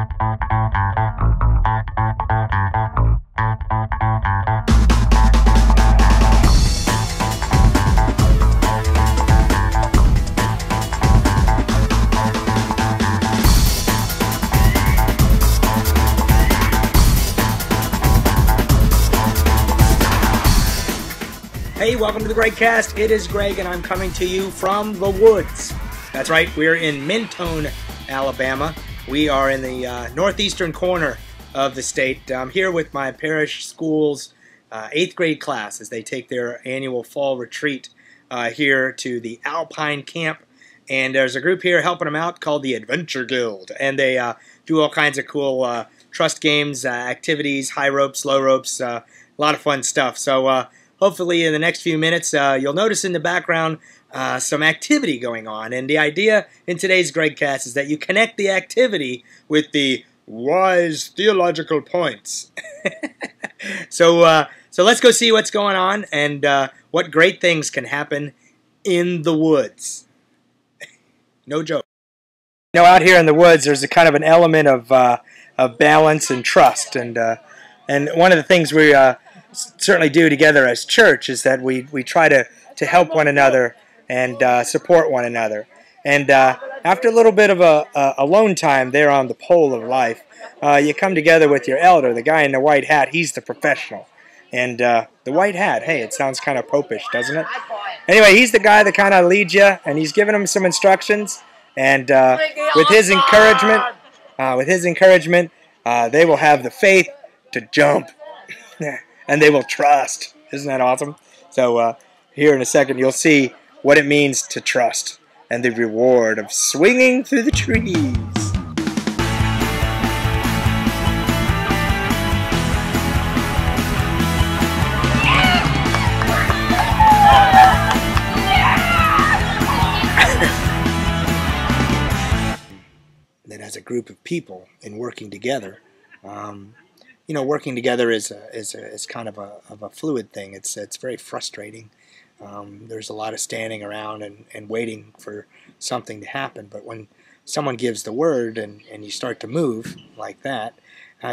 Hey, welcome to the GregCast. It is Greg, and I'm coming to you from the woods. That's right, we're in Mentone, Alabama. We are in the northeastern corner of the state. I'm here with my parish school's 8th grade class as they take their annual fall retreat here to the Alpine Camp. And there's a group here helping them out called the Adventure Guild. And they do all kinds of cool trust games, activities, high ropes, low ropes, a lot of fun stuff. So hopefully in the next few minutes, you'll notice in the background some activity going on. And the idea in today's GregCast is that you connect the activity with the wise theological points. So let's go see what's going on and what great things can happen in the woods. No joke. You know, out here in the woods, there's a kind of an element of balance and trust. And one of the things we certainly do together as church is that we try to help one another and support one another. And after a little bit of a alone time there on the pole of life, you come together with your elder, the guy in the white hat. He's the professional. And the white hat, hey, it sounds kind of popish, doesn't it? Anyway, he's the guy that kind of leads you, and he's giving them some instructions. And with his encouragement, they will have the faith to jump. And they will trust. Isn't that awesome? So here in a second, you'll see what it means to trust and the reward of swinging through the trees. That as a group of people in working together, you know, working together is kind of a fluid thing. It's very frustrating. There's a lot of standing around and waiting for something to happen. But when someone gives the word and you start to move like that,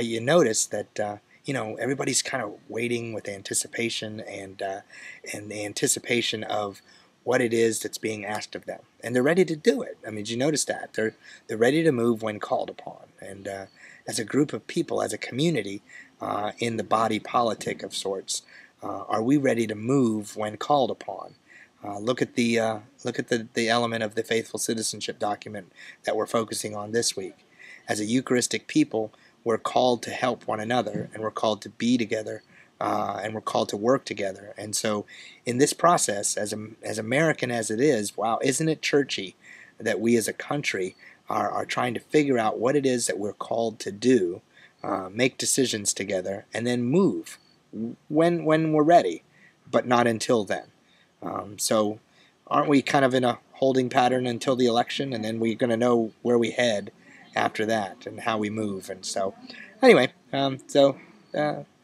you notice that you know, everybody's kind of waiting with anticipation and the anticipation of what it is that's being asked of them, and they're ready to do it. I mean, did you notice that they're ready to move when called upon? And as a group of people, as a community, in the body politic of sorts, are we ready to move when called upon? Look at the element of the faithful citizenship document that we're focusing on this week. As a Eucharistic people, we're called to help one another, and we're called to be together, and we're called to work together. And so, in this process, as American as it is, wow, isn't it churchy that we as a country are trying to figure out what it is that we're called to do, make decisions together, and then move when we're ready, but not until then. So aren't we kind of in a holding pattern until the election, and then we're going to know where we head after that and how we move? And so anyway, how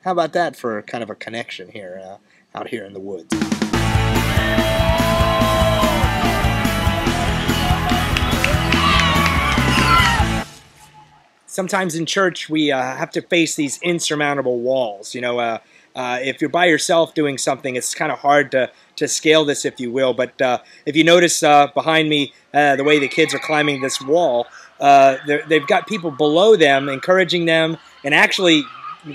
about that for kind of a connection here, out here in the woods? Sometimes in church we have to face these insurmountable walls. You know, if you're by yourself doing something, it's kind of hard to scale this, if you will. But if you notice behind me, the way the kids are climbing this wall, they've got people below them encouraging them, and actually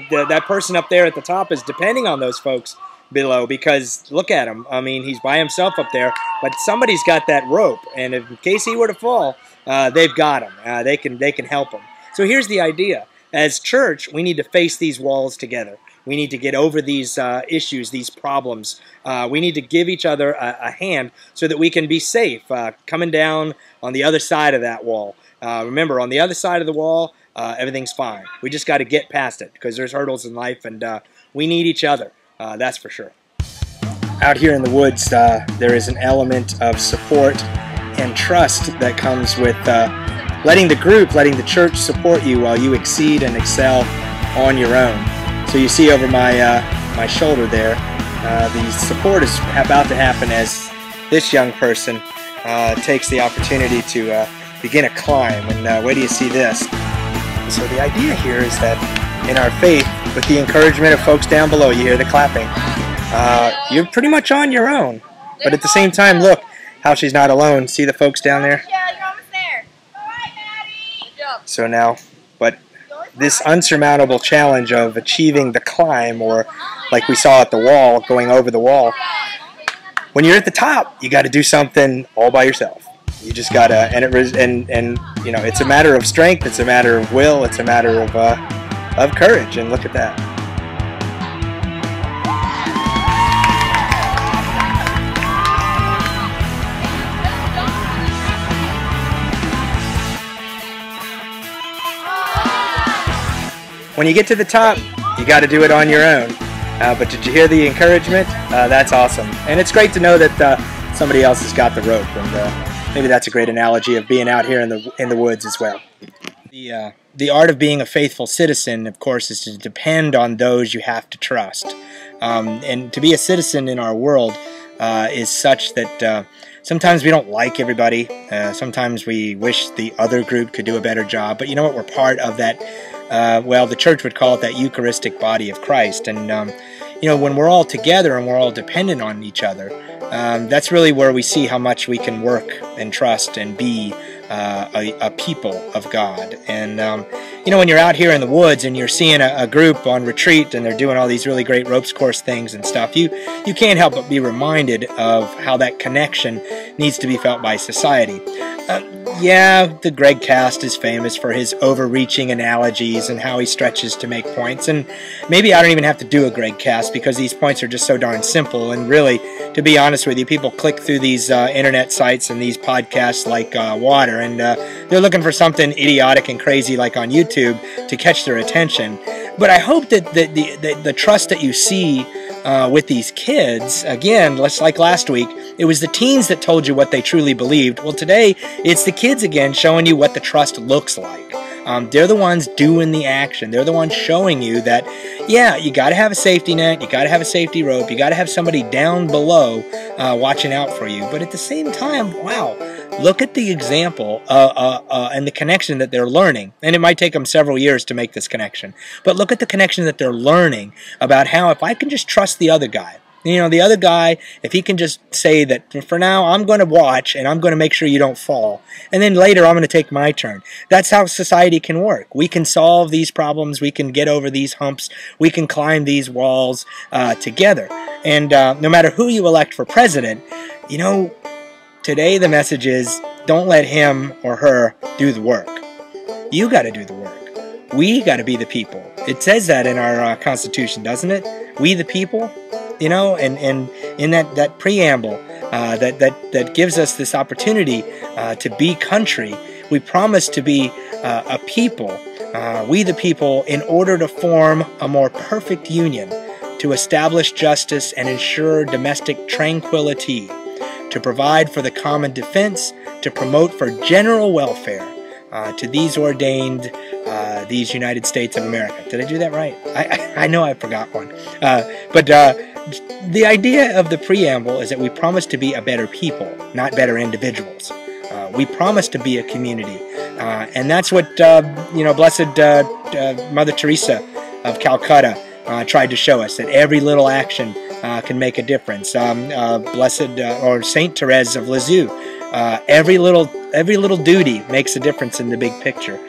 that person up there at the top is depending on those folks below, because look at him. I mean, he's by himself up there, but somebody's got that rope, and in case he were to fall, they've got him. They can help him. So here's the idea. As church, we need to face these walls together. We need to get over these issues, these problems. We need to give each other a hand so that we can be safe coming down on the other side of that wall. Remember, on the other side of the wall, everything's fine. We just got to get past it, because there's hurdles in life, and we need each other. That's for sure. Out here in the woods, there is an element of support and trust that comes with letting the church support you while you exceed and excel on your own. So you see over my shoulder there, the support is about to happen as this young person takes the opportunity to begin a climb. And wait till you see this. So the idea here is that in our faith, with the encouragement of folks down below, you hear the clapping, you're pretty much on your own. But at the same time, look how she's not alone. See the folks down there? Yeah, you're almost there. All right, Maddie. Good job. So now, but this unsurmountable challenge of achieving the climb, or like we saw at the wall, going over the wall, when you're at the top, you got to do something all by yourself. You just gotta, and you know, it's a matter of strength, it's a matter of will, it's a matter of courage. And look at that. When you get to the top, you got to do it on your own. But did you hear the encouragement? That's awesome, and it's great to know that somebody else has got the rope. And maybe that's a great analogy of being out here in the woods as well. The art of being a faithful citizen, of course, is to depend on those you have to trust. And to be a citizen in our world is such that sometimes we don't like everybody. Sometimes we wish the other group could do a better job. But you know what? We're part of that. Well, the church would call it that Eucharistic body of Christ. And, you know, when we're all together and we're all dependent on each other, that's really where we see how much we can work and trust and be a people of God. And, you know, when you're out here in the woods and you're seeing a group on retreat and they're doing all these really great ropes course things and stuff, you can't help but be reminded of how that connection needs to be felt by society. Yeah, the GregCast is famous for his overreaching analogies and how he stretches to make points, and maybe I don't even have to do a GregCast because these points are just so darn simple. And really, to be honest with you, people click through these internet sites and these podcasts like water, and they're looking for something idiotic and crazy like on YouTube to catch their attention. But I hope that the trust that you see with these kids, again, just like last week, it was the teens that told you what they truly believed. Well, today, it's the kids again showing you what the trust looks like. They're the ones doing the action. They're the ones showing you that, yeah, you got to have a safety net, you got to have a safety rope, you got to have somebody down below watching out for you. But at the same time, wow, look at the example and the connection that they're learning. And it might take them several years to make this connection. But look at the connection that they're learning about how if I can just trust the other guy, you know, the other guy, if he can just say that for now I'm going to watch and I'm going to make sure you don't fall, and then later I'm going to take my turn. That's how society can work. We can solve these problems. We can get over these humps. We can climb these walls together. And no matter who you elect for president, you know, today the message is don't let him or her do the work. You got to do the work. We got to be the people. It says that in our Constitution, doesn't it? We the people. You know, and in that preamble that gives us this opportunity to be country, we promise to be a people, we the people, in order to form a more perfect union, to establish justice and ensure domestic tranquility, to provide for the common defense, to promote for general welfare, to these ordained these United States of America. Did I do that right? I know I forgot one. But the idea of the preamble is that we promise to be a better people, not better individuals. We promise to be a community. And that's what, you know, Blessed Mother Teresa of Calcutta tried to show us, that every little action can make a difference. Blessed or Saint Therese of Lisieux, every little duty makes a difference in the big picture.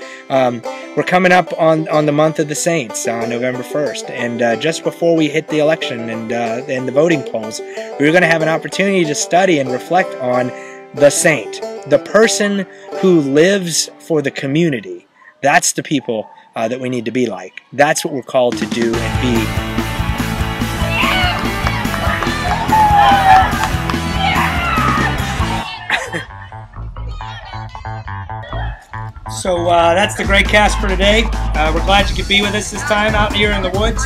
We're coming up on the month of the saints on November 1st, and just before we hit the election and the voting polls, we're going to have an opportunity to study and reflect on the saint, the person who lives for the community. That's the people that we need to be like. That's what we're called to do and be. So that's the GregCast for today. We're glad you could be with us this time out here in the woods.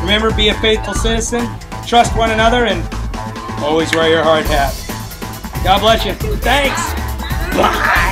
Remember, be a faithful citizen, trust one another, and always wear your hard hat. God bless you. Thanks. Bye.